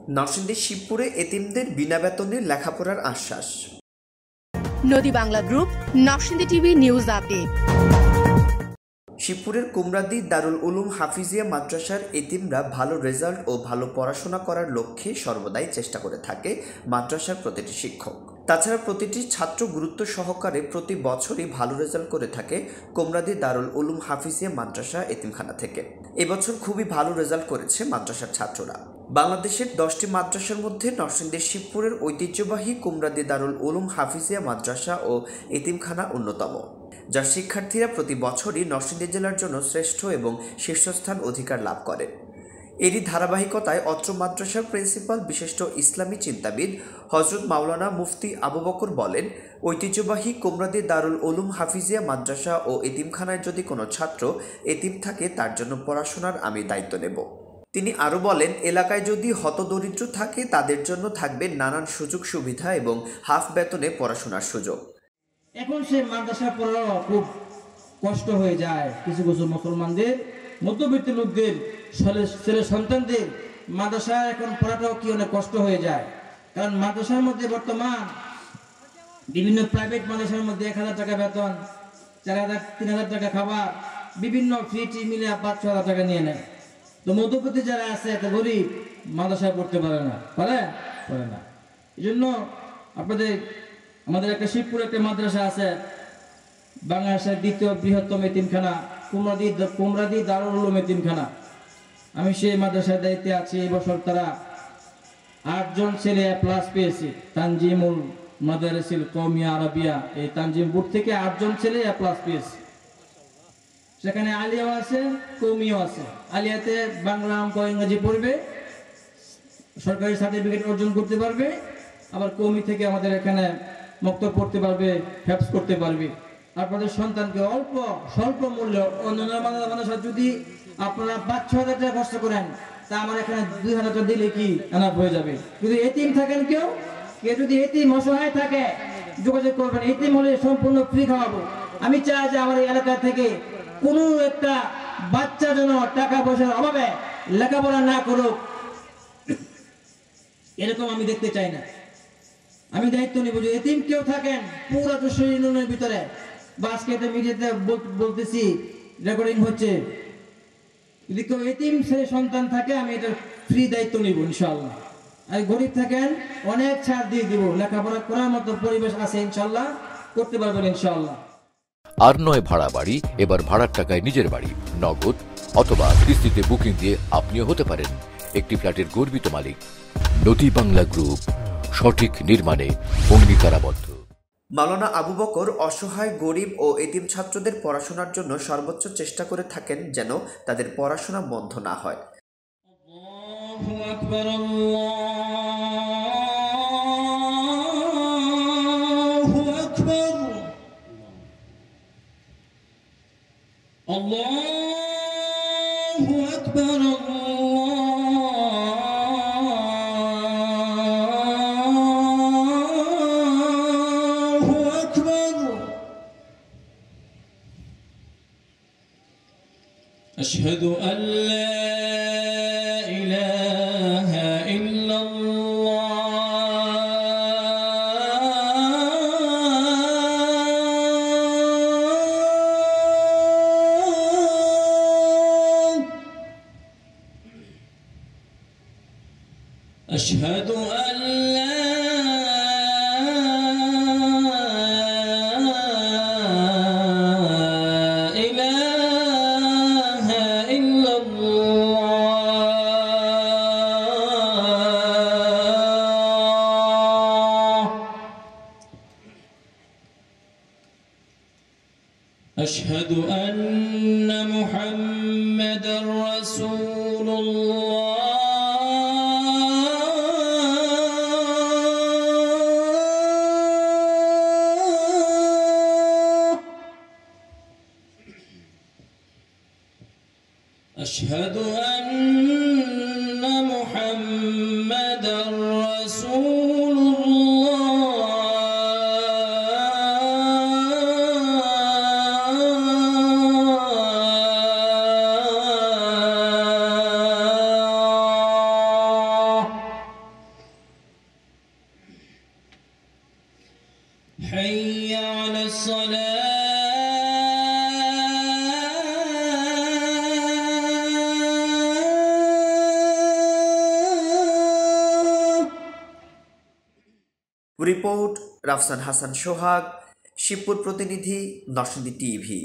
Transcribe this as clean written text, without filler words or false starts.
নরসিংদীর শিবপুরে এতিমদের বিনা বেতনে লেখাপড়ার আশ্বাস। নদী Bangla group, Narsingdi TV news update. শিবপুরের কুমরাদি দারুল উলুম হাফিজিয়া মাদ্রাসার এতিমরা ভালো রেজাল্ট ও ভালো পড়াশোনা করার লক্ষ্যে সর্বদাই চেষ্টা করে থাকে মাদ্রাসার প্রতিটি শিক্ষক। তাছাড়া প্রতিটি ছাত্র গুরুত্ব সহকারে প্রতি বছরই ভালো রেজাল্ট করে থাকে কুমরাদি দারুল উলুম হাফিজিয়া মাদ্রাসা এতিমখানা থেকে। এবছর খুবই ভালো রেজাল্ট করেছে মাদ্রাসার ছাত্ররা। বাংলাদেশের 10টি মাদ্রাসার মধ্যে নরসিংদীর শিবপুরের ঐতিহ্যবাহী কুমরাদি দারুল উলুম হাফিজিয়া মাদ্রাসা ও এতিমখানা অন্যতম, যার শিক্ষার্থীরা প্রতি বছরই নরসিংদী জেলার জন্য শ্রেষ্ঠ এবং শীর্ষস্থান অধিকার লাভ করে। এরই ধারাবাহিকতায় অত্র মাদ্রাসার প্রিন্সিপাল বিশিষ্ট ইসলামী চিন্তাবিদ হজরত মাওলানা মুফতি আবু বকর বলেন, ঐতিহ্যবাহী কুমরাদি দারুল উলুম হাফিজিয়া মাদ্রাসা ও এতিমখানায় যদি কোনো ছাত্র এতিম থাকে তার জন্য পড়াশোনার আমি দায়িত্ব নেব। তিনি আরও বলেন, এলাকায় যদি হতদরিদ্র থাকে তাদের জন্য থাকবে নানান সুযোগ সুবিধা এবং হাফ বেতনে পড়াশোনার সুযোগ। এখন সে মাদ্রাসা পড়াও খুব কষ্ট হয়ে যায়। কিছু কিছু মুসলমানদের, মধ্যবিত্ত লোকদের ছেলে সন্তানদের মাদ্রাসা এখন পড়াটাও কি অনেক কষ্ট হয়ে যায়। কারণ মাদ্রাসার মধ্যে বর্তমান বিভিন্ন প্রাইভেট মাদ্রাসার মধ্যে 1000 টাকা বেতন, 4000 3000 টাকা খাবার, বিভিন্ন ফ্রি টি মিলে 5-6 টাকা নিয়ে নেয়। তো মধ্যবিত্ত যারা আছে এত গরিব মাদ্রাসায় পড়তে পারে না। এই জন্য আমাদের একটা শিবপুরে একটা মাদ্রাসা আছে, বাংলাদেশের দ্বিতীয় বৃহত্তম এতিমখানা কুমরাদি দারুল উলুম এতিমখানা। আমি সেই মাদ্রাসার দায়িত্বে আছি। এই বছর তারা 8 জন ছেলে A+ পেয়েছে। তানজিমুল মাদারিসিল কওমিয়া আরাবিয়া, এই তানজিম বোর্ড থেকে 8 জন ছেলে A+ পেয়েছে। সেখানে আলিয়াও আছে, কওমিও আছে। আলিয়াতে বাংলা, অঙ্ক, ইংরেজি পড়বে, সরকারি সার্টিফিকেট অর্জন করতে পারবে। আবার কওমি থেকে আমাদের এখানে মুক্তব পড়তে পারবে, হেফজ করতে পারবে। আপনাদের সন্তানকে স্বল্প মূল্য অন্যান্য মাদ্রাসা যদি আপনারা 5-6 হাজার টাকা খরচ করেন, তা আমার এখানে 2000 টাকা দিলে কি এনাফ হয়ে যাবে। যদি এতিম থাকেন কেউ যদি এতিম অসহায় থাকে, যোগাযোগ করবেন। এতিম হলে সম্পূর্ণ ফ্রি খাওয়াবো। আমি চাই যে আমার এই এলাকা থেকে কোনো একটা বাচ্চা যেন টাকা পয়সার অভাবে লেখাপড়া না করুক, এরকম আমি দেখতে চাই না। আমি দায়িত্ব নেব যে এতিম কেউ থাকেন পুরো যশোর ইউনিয়নের ভিতরে, বা আজকে এটা মিডিয়াতে বলতেছি, রেকর্ডিং হচ্ছে, যদি কেউ এতিম ছেলে সন্তান থাকে আমি এটা ফ্রি দায়িত্ব নিব ইনশাআল্লাহ। আর গরিব থাকেন অনেক ছাড় দিয়ে দিব, লেখাপড়া করার মতো পরিবেশ আছে ইনশাআল্লাহ, করতে পারবেন ইনশাআল্লাহ। আর নয় ভাড়া বাড়ি, এবার ভাড়ার টাকায় নিজের বাড়ি, নগদ অথবা কিস্তিতে বুকিং দিয়ে আপনিও হতে পারেন একটি ফ্ল্যাটের গর্বিত মালিক। নদী বাংলা গ্রুপ, সঠিক নির্মাণে অঙ্গীকারাবদ্ধ। মাওলানা আবু বকর অসহায় গরিব ও এতিম ছাত্রদের পড়াশোনার জন্য সর্বোচ্চ চেষ্টা করে থাকেন যেন তাদের পড়াশোনা বন্ধ না হয়। আল্লাহু আকবার, আল্লাহু আকবার, أشهد أن لا إله إلا الله، أشهد أن لا أشهد أن محمدا رسول الله، أشهد أن محمدا رسول الله، حي على الصلاة. রিপোর্ট রাফসান হাসান সোহাগ, শিবপুর প্রতিনিধি, নরসিংদী টিভি।